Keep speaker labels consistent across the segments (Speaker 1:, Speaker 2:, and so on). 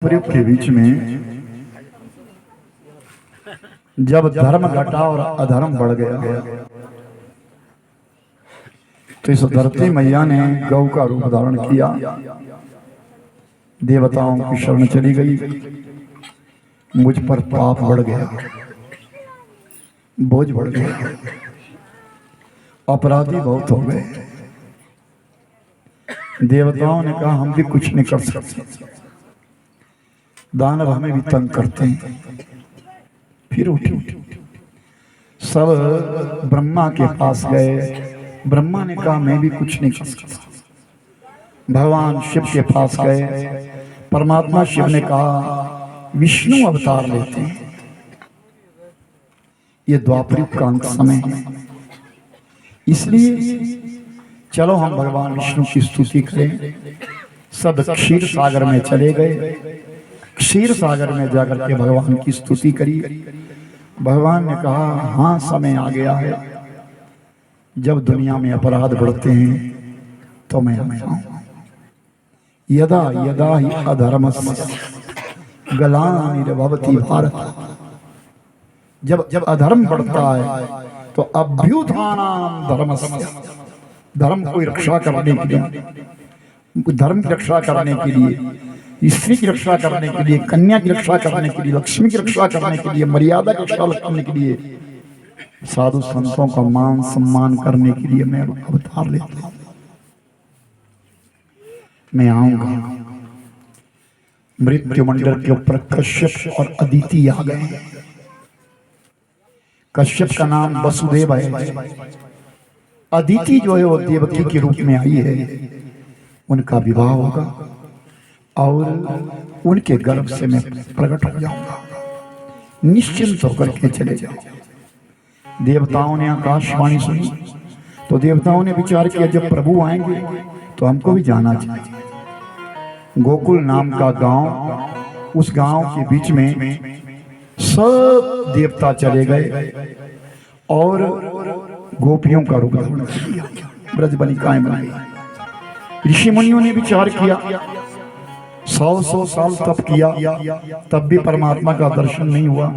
Speaker 1: प्रयुक्त के बीच में जब धर्म घटा और अधर्म बढ़ गया तो इस धरती मैया ने गौ का रूप धारण किया, देवताओं की शरण चली गई, मुझ पर पाप बढ़ गया, बोझ बढ़ गया, अपराधी बहुत हो गए। देवताओं ने कहा हम भी कुछ नहीं कर सकते, दानव हमें भी तंग करते हैं। फिर उठे, सब ब्रह्मा के पास गए। ब्रह्मा ने कहा मैं भी कुछ नहीं कर सकता। भगवान शिव के पास गए। परमात्मा शिव ने कहा विष्णु अवतार लेते हैं, ये द्वापरयुग का अंत समय है, इसलिए चलो हम भगवान विष्णु की स्तुति करें। सब क्षीर सागर में चले गए। क्षीर सागर में जाकर के भगवान की स्तुति करी। भगवान ने कहा हाँ समय आ गया है, जब दुनिया में अपराध बढ़ते हैं तो मैं आऊं। यदा यदा ही अधर्मस्य ग्लानिर्भवति भारत, जब जब अधर्म बढ़ता है तो अभ्युत्थानाम् धर्मस्य, धर्म को रक्षा करने के लिए, धर्म की रक्षा करने के लिए, स्त्री की रक्षा करने के लिए, कन्या की रक्षा करने के लिए, लक्ष्मी की रक्षा करने के लिए, मर्यादा की रक्षा करने के लिए, साधु संतों का मान सम्मान करने के लिए मैं अवतार लेता हूं। मैं आऊंगा। मृत्युमंडल के ऊपर कश्यप और अदिति आ गए। कश्यप का नाम वसुदेव है, अदिति जो है वो देवकी के रूप में आई है। उनका विवाह होगा और उनके गर्भ से मैं प्रकट हो जाऊंगा। निश्चिंत होकर के चले जाओ। देवताओं ने आकाशवाणी सुनी तो देवताओं ने विचार किया जब प्रभु आएंगे तो हमको भी जाना चाहिए। गोकुल नाम का गांव, उस गांव के बीच में सब देवता चले गए और गोपियों का रूप धारण किया, ब्रजबलिकाएं बनाई। ऋषि मुनियों ने विचार किया, 100 साल तप किया तब भी परमात्मा का दर्शन नहीं हुआ।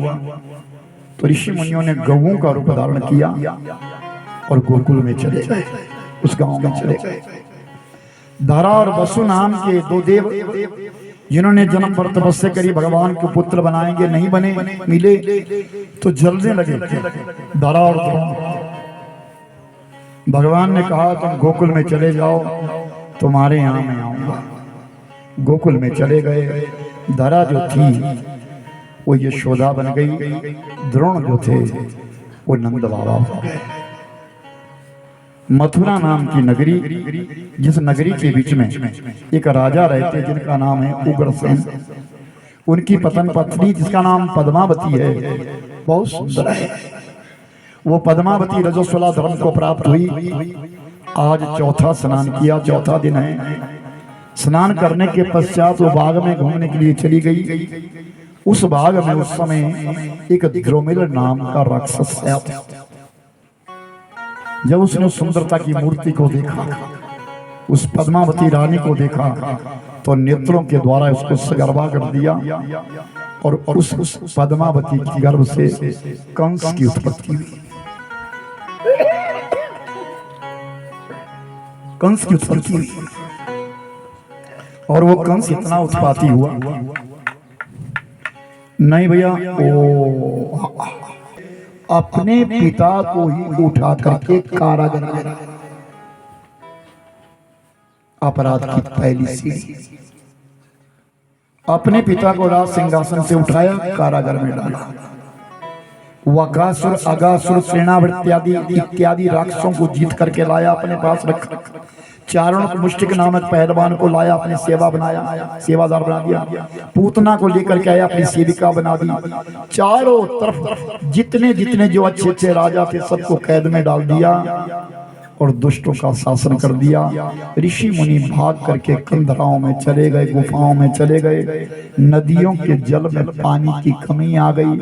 Speaker 1: तो ऋषि मुनियों ने गौओं का रूप धारण किया और गोकुल में चले गए, उस गांव में चले गए। धरा और वसु नाम के दो देव जिन्होंने जन्म पर तपस्या करी, भगवान के पुत्र बनाएंगे, नहीं बने, मिले तो जलने लगे। धरा और भगवान ने कहा तुम गोकुल में चले जाओ, तुम्हारे यहां मैं आऊंगा। गोकुल में चले गए। धरा जो थी वो यशोदा बन गई, द्रोण जो थे वो नंद बाबा हो गए। मथुरा नाम की नगरी, जिस नगरी के बीच में एक राजा रहते जिनका नाम है उग्रसेन, उनकी पतन पत्नी जिसका नाम पद्मावती है, बहुत सुंदर है। वो पद्मावती रजस्वला धर्म को प्राप्त हुई। आज चौथा स्नान किया, चौथा दिन है। स्नान करने के पश्चात वो बाग में घूमने के लिए चली गई। उस बाग में उस समय एक द्रोमिल नाम का राक्षस आया था। जब उसने उस सुंदरता की मूर्ति को देखा, उस पद्मावती रानी को देखा, तो नेत्रों के द्वारा उसको सगर्भा कर दिया और उस पद्मावती की गर्भ से कंस की उत्पत्ति हुई। कंस की उत्पत्ति हुई और वो कंस इतना उत्पाती हुआ, नहीं भैया, ओ अपने पिता को ही उठा करके कारागार में, अपराध की पहली सीढ़ी, अपने पिता को राज सिंहासन से उठाया, कारागार में डाला। वकासुर, अगासुर, सेनावृत्यादि इत्यादि राक्षसों को जीत करके लाया, अपने पास रखा। चारण मुष्टिक नामक पहलवान को लाया, अपनी सेवा बनाया, सेवादार बना दिया। पूतना को लेकर के आया, अपनी सेविका बना दी। चारों तरफ जितने जितने जो अच्छे अच्छे राजा थे सबको कैद में डाल दिया और दुष्टों का शासन कर दिया। ऋषि मुनि भाग करके कंदराओं में चले गए, गुफाओं में चले गए। नदियों के जल में पानी की कमी आ गई,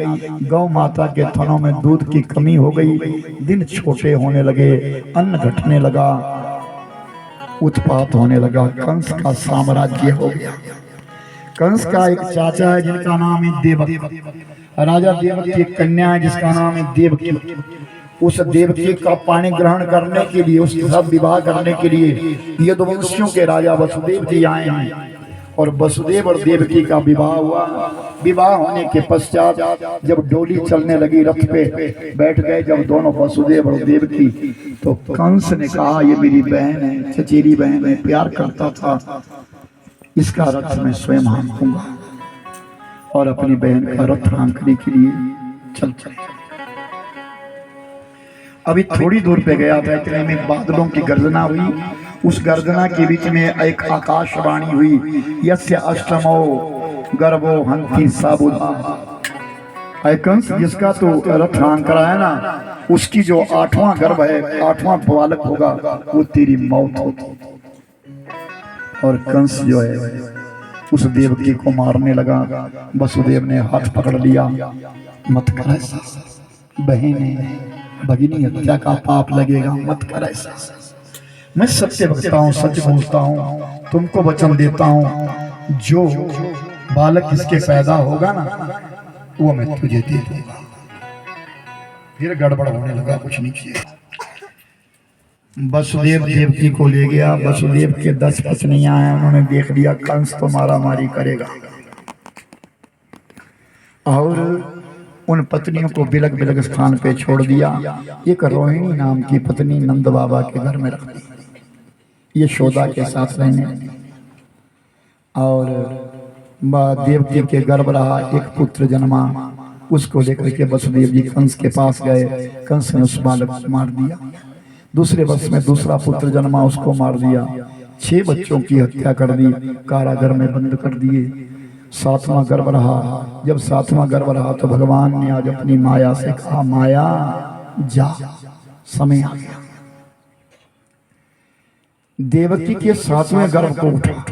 Speaker 1: गौ माता के थनों में दूध की कमी हो गई, दिन छोटे होने लगे, अन्न घटने लगा, उत्पात होने लगा, कंस का साम्राज्य हो गया। कंस का एक चाचा है जिनका नाम है देवक। राजा देवक की एक कन्या है जिसका नाम है देवकी। उस देवकी का पानी ग्रहण करने के लिए, उसके साथ विवाह करने के लिए यदुवंशियों के राजा वसुदेव जी आए हैं और वसुदेव और देवकी का विवाह हुआ। विवाह होने के पश्चात जब डोली चलने लगी, रथ पे बैठ गए जब दोनों वसुदेव और देवकी, तो कंस ने कहा ये मेरी बहन है, चचेरी बहन है, प्यार करता था, इसका रथ मैं स्वयं हाँकूंगा और अपनी बहन का रथ हाँकने के लिए चल चले। अभी थोड़ी दूर पे गया था, इतने में बादलों की गर्जना हुई। उस गर्जना के बीच में एक आकाशवाणी हुई, यस्य अष्टमो गर्भो हंति साबुधा। कंस जिसका तो रथ हाँक रहा है ना, उसकी जो 8वां गर्भ है, 8वां बालक होगा, वो तेरी मौत होगी। और कंस जो है उस देवकी को मारने लगा। वसुदेव ने हाथ पकड़ लिया, मत कर ऐसा, बहन भगिनी हत्या का पाप लगेगा, मत कर ऐसा। मैं सत्य बकता हूँ, सच बोलता हूँ, तुमको वचन देता हूँ, जो बालक इसके पैदा होगा ना, वो मैं तुझे दे दूंगा। फिर गड़बड़ होने लगा, कुछ नहीं किया। वसुदेव देवकी को ले गया। वसुदेव के 10 पत्नियां हैं, उन्होंने देख लिया कंस तो मारा मारी करेगा, और उन पत्नियों को बिलक बिलक स्थान पे छोड़ दिया। एक रोहिणी नाम की पत्नी नंद बाबा के घर में रख दी, ये यशोदा के साथ रहने। और देवकी के गर्भ रहा, एक पुत्र जन्मा, उसको लेकर के वसुदेव जी कंस के पास गए। कंस ने उस बालक को मार दिया। दूसरे वर्ष में दूसरा पुत्र जन्मा, उसको मार दिया। 6 बच्चों की हत्या कर दी, कारागार में बंद कर दिए। 7वां गर्भ रहा। जब 7वां गर्भ रहा तो भगवान ने आज अपनी माया से कहा, माया जा, समय आ गया। देवकी के 7वें गर्भ को उठा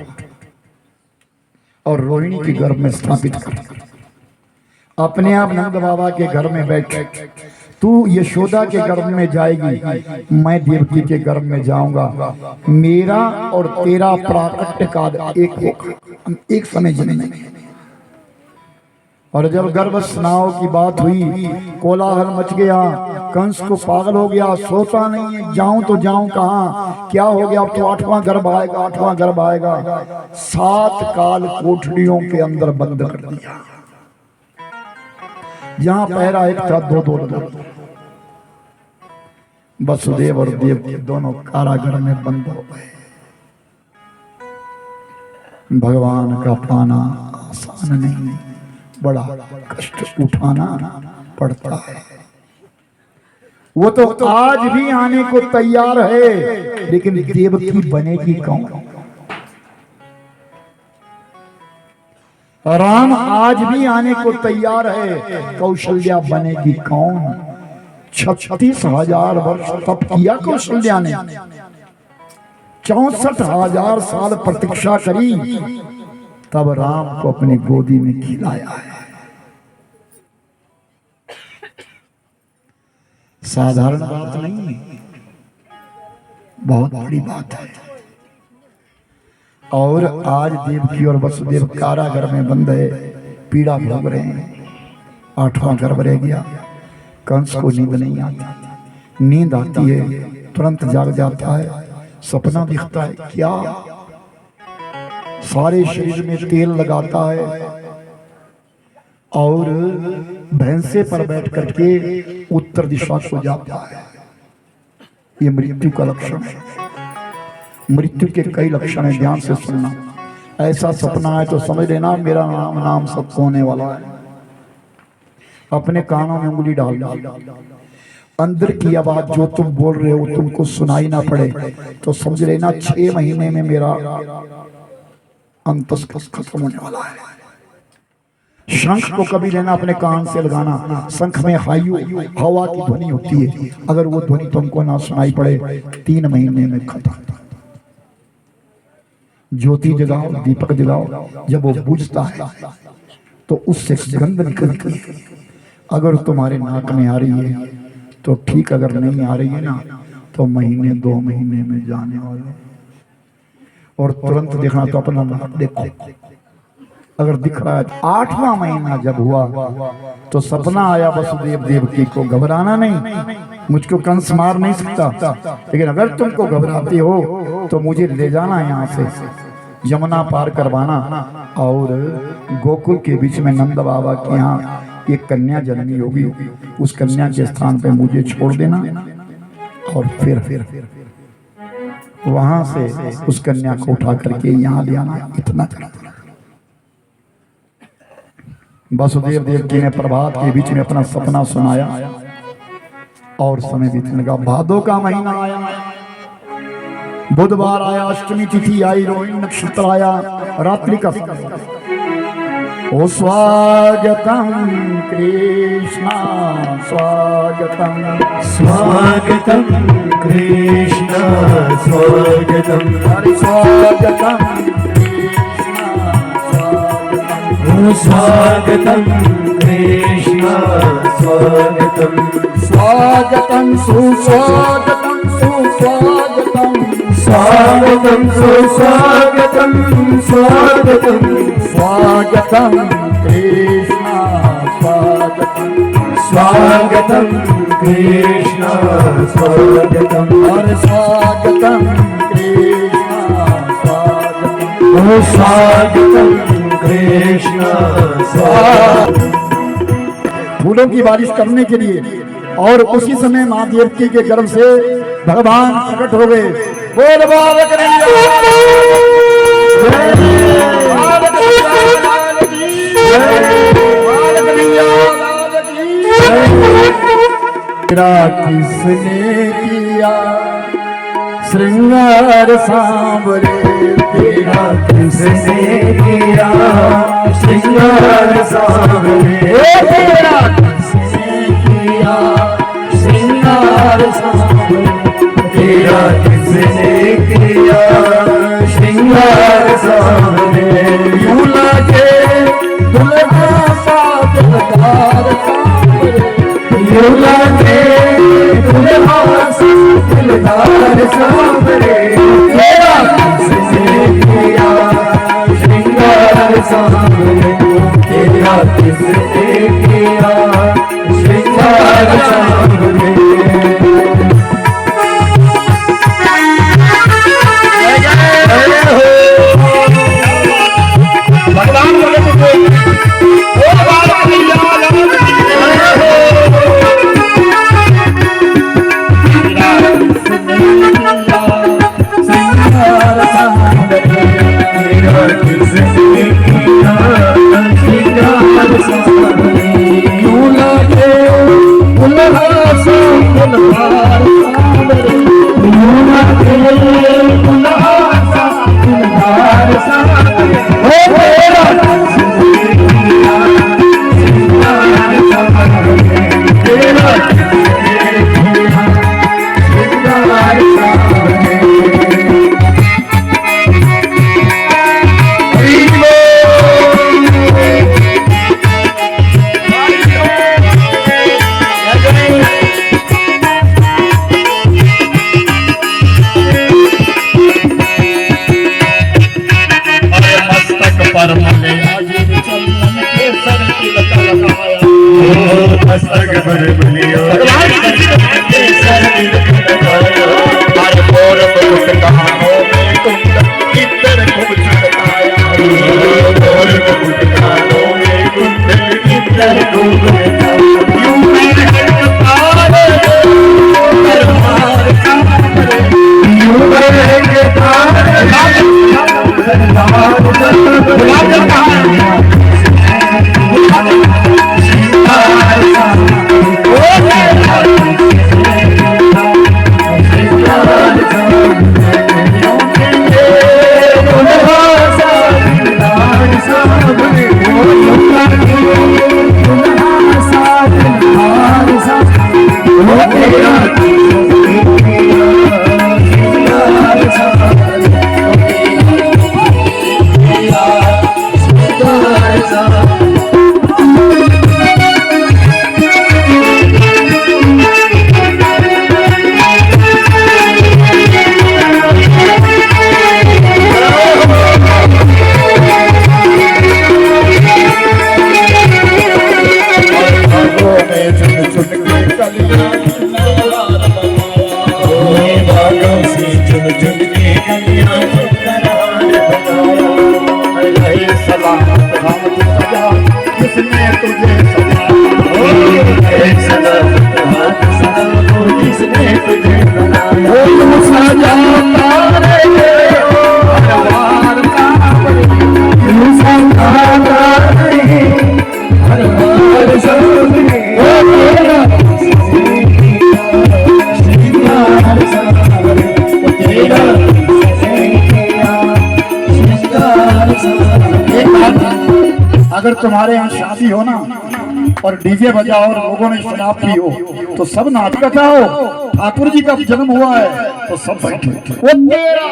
Speaker 1: और रोहिणी के गर्भ में स्थापित कर, अपने आप नंद बाबा के घर में बैठ, तू यशोदा के गर्भ में जाएगी, मैं देवकी के गर्भ में जाऊंगा, मेरा और तेरा प्राकट्य काल एक होगा, हम एक समय जन्मेंगे। और जब गर्भ स्नाव की बात हुई, कोलाहल मच गया, कंस को पागल हो गया, सोता नहीं है, जाऊं तो जाऊं कहां, क्या हो गया, अब तो 8वां गर्भ आएगा, 8वां गर्भ आएगा। 7 काल कोठरियों के अंदर बंद कर दिया। जहां पहरा एक था, 2-2 लोग। वसुदेव और देवकी दोनों कारागार में बंद हो गए। भगवान का पाना आसान नहीं, बड़ा कष्ट उठाना पड़ता है। वो तो आज भी आने को तैयार है, लेकिन देवकी बनेगी कौन? राम आज भी आने को तैयार है, कौशल्या बनेगी कौन? 36,000 वर्ष तप किया कौशल्या ने, 64,000 साल प्रतीक्षा करी, तब राम को अपनी गोदी में खिलाया है। साधारण बात नहीं, बहुत बड़ी बात है। और आज देवकी और वसुदेव कारागार में बंद है, पीड़ा भोग रहे हैं। 8वां गर्भ रह गया। कंस को नींद नहीं आती, नींद आती है तुरंत जाग जाता है, सपना दिखता है, क्या सारे शरीर में तेल लगाता है और भैंसे पर बैठ करके उत्तर दिशा को जाता है। ये मृत्यु का लक्षण है। मृत्यु के कई लक्षण है, ध्यान से सुनना। ऐसा सपना है तो समझ लेना मेरा नाम सत्य होने वाला है। अपने कानों में उंगली डाल दो, अंदर की आवाज जो तुम बोल रहे हो तुमको सुनाई ना पड़े तो समझ लेना 6 महीने में मेरा अंतस्कस खत्म होने वाला है। शंख को कभी लेना अपने कान से लगाना, शंख में हायु हवा की ध्वनि होती है, अगर वो ध्वनि तुमको ना सुनाई पड़े 3 महीने में खत्म। ज्योति जगाओ, दीपक जगाओ, जब वो बुझता है तो उससे गंध निकलती है। अगर तुम्हारे नाक में आ रही है तो ठीक, अगर नहीं आ रही है ना तो महीने 2 महीने में जाने वाला। और तुरंत देखना तो अपना नाक देखो, अगर दिख रहा है। 8वां महीना जब हुआ तो सपना आया वसुदेव देवकी को, घबराना नहीं, मुझको कंस मार नहीं सकता, लेकिन अगर तुमको घबराती हो तो मुझे ले जाना यहाँ से, यमुना पार करवाना और गोकुल के बीच में नंद बाबा के यहाँ एक कन्या जन्मी होगी, उस कन्या के स्थान पे मुझे छोड़ देना और फिर वहां से उस कन्या को उठा करके यहाँ ले आना, इतना करा। वसुदेव देवकी ने प्रभात के बीच में अपना सपना सुनाया और समय बीतने लगा। भादो का महीना आया, बुधवार आया, अष्टमी तिथि आई, रोहिणी नक्षत्र आया, रात्रि का ओ स्वागतम कृष्णा स्वागतम
Speaker 2: स्वागतम कृष्ण स्वागतम
Speaker 1: स्वागतम
Speaker 2: स्वागतम कृष्ण स्वागतम
Speaker 1: स्वागतम सुस्वागतम सुस्वागतम
Speaker 2: स्वागतम सुस्वागतम स्वागतम
Speaker 1: स्वागतम कृष्ण स्वागतम
Speaker 2: स्वागतम कृष्ण स्वागतम
Speaker 1: और स्वागतम कृष्ण स्वागतम
Speaker 2: स्वागतम कृष्ण स्वागतम।
Speaker 1: फूलों की बारिश करने के लिए और उसी समय माँ देवकी के गर्भ से भगवान प्रकट हो गए। बोल बाबा कन्हैया लाल की तेरा किसने किया श्रृंगार सांवरे,
Speaker 2: तेरा किसने किया श्रृंगार सांवरे,
Speaker 1: तेरा किसने किया श्रृंगार सांवरे,
Speaker 2: तेरा किसने किया श्रृंगार सांवरे,
Speaker 1: यूं लगे दुल्हा सा दिलदार सांवरे,
Speaker 2: यूं लगे दुल्हा सा दिलदार सांवरे, तेरा किसने किया श्रृंगार सांवरे, तेरा किसने किया श्रृंगार सांवरे।
Speaker 1: हाथ सजा जिसने तुझे सजा
Speaker 2: सदा हाथ सदा वो जिसने तुझे बनाया
Speaker 1: तू सजाता रहे हर बार सांवरे
Speaker 2: तू सजाता रहे हर बार सांवरे ओ तेरा श्रृंगार सांवरे ओ तेरा श्रृंगार सांवरे।
Speaker 1: एक बात, अगर तुम्हारे यहाँ शादी हो ना और डीजे बजाओ और लोगों ने शराब पी हो तो सब नाच कथा हो। ठाकुर जी का जन्म हुआ है तो सब बैठे वो तेरा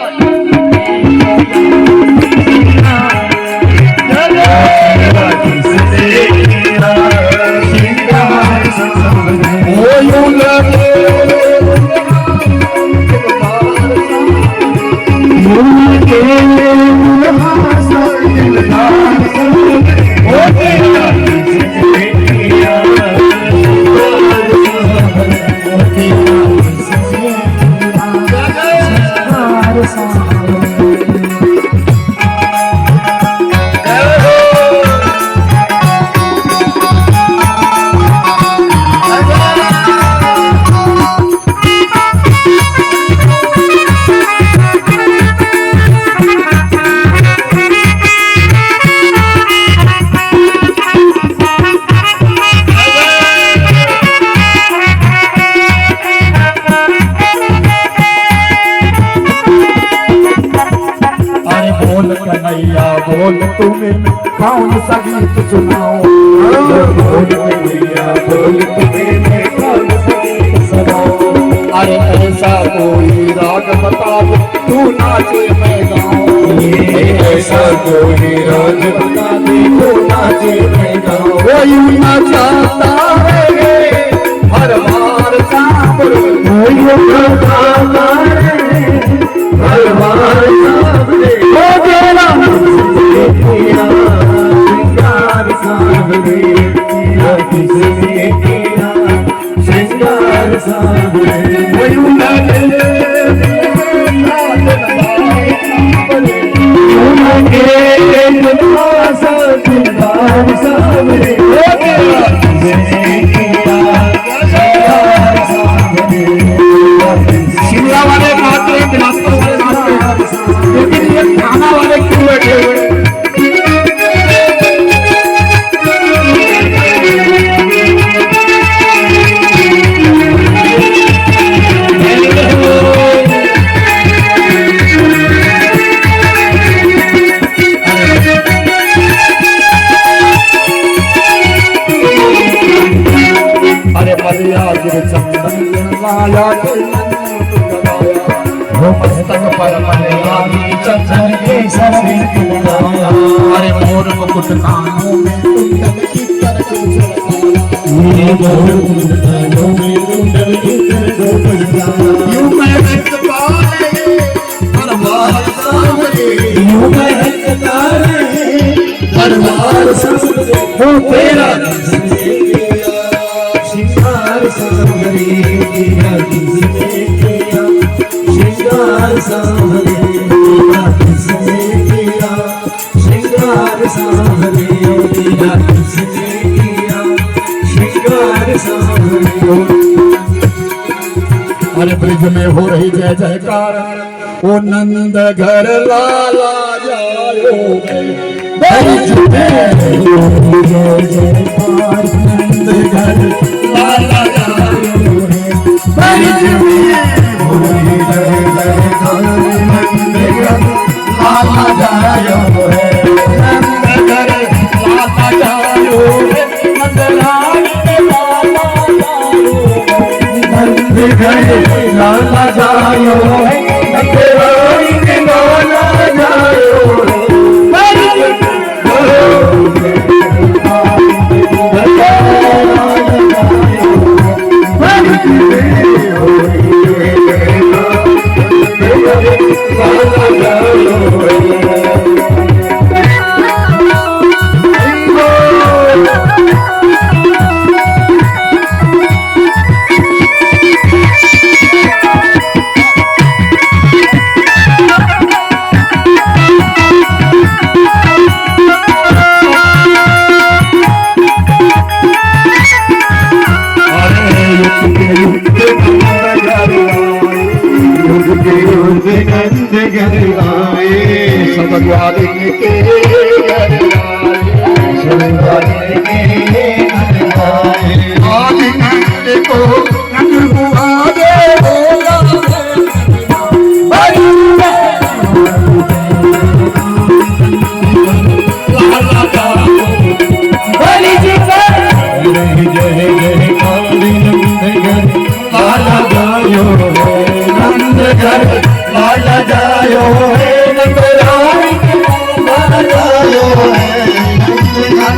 Speaker 1: बोल तुम्हें कौन सा गीत सुनाओ
Speaker 2: बोल कन्हैया बोल तुम्हें कौन सा गीत सुनाओ।
Speaker 1: अरे ऐसा कोई राग बता दो तू नाचे मैं गाऊं
Speaker 2: ऐसा कोई राग बता दे तू नाचे मैं गाऊं।
Speaker 1: वो यूं नाचाता है हर बार सांवरे
Speaker 2: वो यूं नाचाता है हर बार सांवरे
Speaker 1: वो तेरा
Speaker 2: श्रृंगार सांवरे तेरा किसने किया श्रृंगार सांवरे।
Speaker 1: वो यूं नाचे
Speaker 2: श्रृंगार सांवरे वो तेरा किसने किया श्रृंगार सांवरे।
Speaker 1: शिमला वाले नाचते हैं बिलासपुर वाले नाचते हैं लेकिन ये थाना वाले क्यों बैठे हुए हैं? अरे मरिया गिर चंदन लाया वो मस्तक पर मलयाली चंदन के सरे लगाया। अरे मोर मुकुट कानों में कुंडल की तरह
Speaker 2: मेरे मोर मुकुट कानों में कुंडल की तरह बजाया।
Speaker 1: यूं महकता रहे हर बार सांवरे
Speaker 2: यूं महकता रहे हर बार सांवरे वो तेरा श्रृंगार सांवरे तेरा किसने किया श्रृंगार सांवरे तेरा किसने किया श्रृंगार सांवरे तेरा किसने किया श्रृंगार सांवरे।
Speaker 1: अरे ब्रिज में हो रही जय जयकार ओ नंद घर लाला जायो
Speaker 2: ब्रिज में जय जयकार नंद घर लाला जायो है। ब्रिज में हो रही जय जयकार नंद घर लाला जायो है।
Speaker 1: नंद घर लाला जायो नंद रानी लाला जायो
Speaker 2: नंद घर लाला जायो है नंद रानी के लाला जायो है।
Speaker 1: के घर लाए, शोभा के घर लाए। आदि नंद को नंद हुआ दे बोला बलि जी जय जय जय काली नंद घर लाला जायो है, नंद घर लाला जायो है, नंद रानी लाला जायो है, नंद घर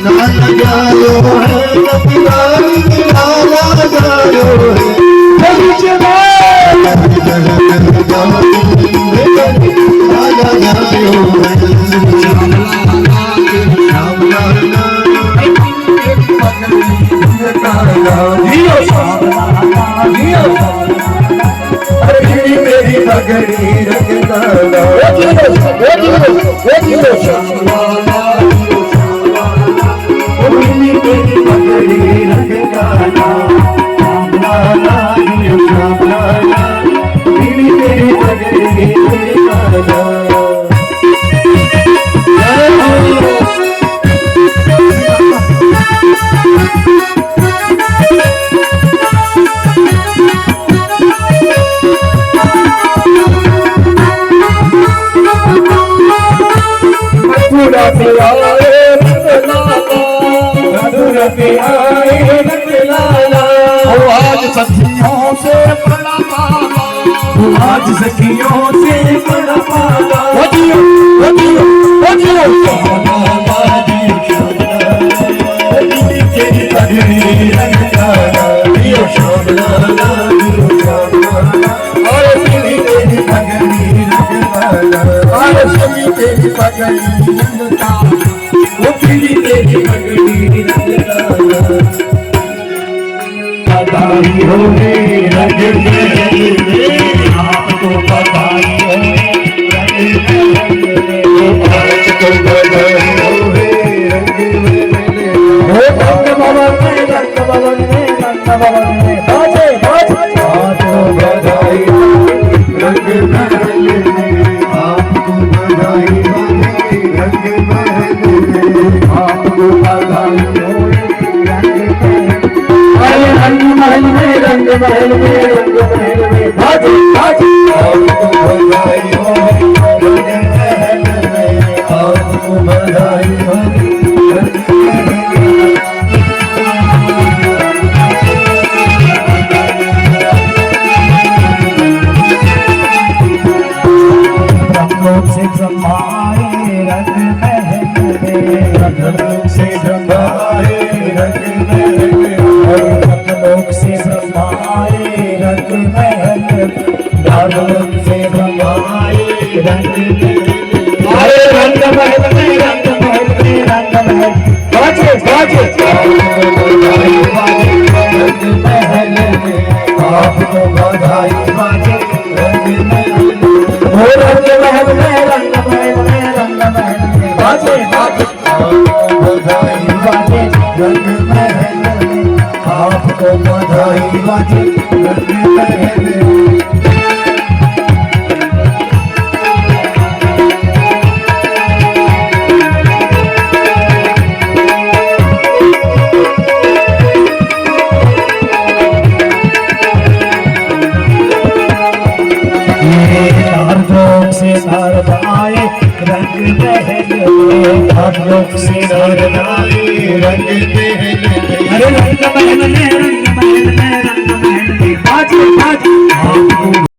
Speaker 1: लाला जायो है, नंद रानी लाला जायो है। बलि जी लाला जायो है, मेरी पगड़ी रखना आज सखियों से बड़ा पाला, आज सखियों से बड़ा पाला, वजियो वजियो वजियो तेरी पगड़ी रंग काला, दियो श्यामलाला दियो श्यामलाला, और तेरी पगड़ी रंग काला, और तेरी पगड़ी रंग काला, वो तेरी पगड़ी रंग काला। बधाई हो रे रंग महल, आपको बधाई हो आपको बधाई हो रे रंग महल। हो रंग भवन में बाजे बाजे, आपको बधाई हो रंग महल, आपको बधाई हो रंग महल, आपको बधाई हो रंग महल में, रंग महल में, रंग महल में बाजे बाजे, आपको बधाई हो रंग महल में, आपको बधाई हो रंग महल में। ब्रह्मलोक से ब्रह्मा आए रंग महल में, ब्रह्मलोक से ब्रह्मा आए रंग महल में, ब्रह्मलोक से ब्रह्मा आए रंग महल, ब्रह्मलोक से ब्रह्मा आए रंग आए रंग महल में, रंग महल में, रंग महल बाजे बाजे, आपको बधाई बाजे रंग महल में, आपको बधाई बाजे रंग महल में, हो रंग महल में, रंग महल में, रंग महल में बाजे बाजे, आपको बधाई बाजे रंग महल में, आपको बधाई बाजे रंग महल में। लोक से नारद आए रंग महल में, लोक से नारद आए रंग महल में, अरे रंग महल में, रंग महल में, रंग महल में बाजे बाजे, आपको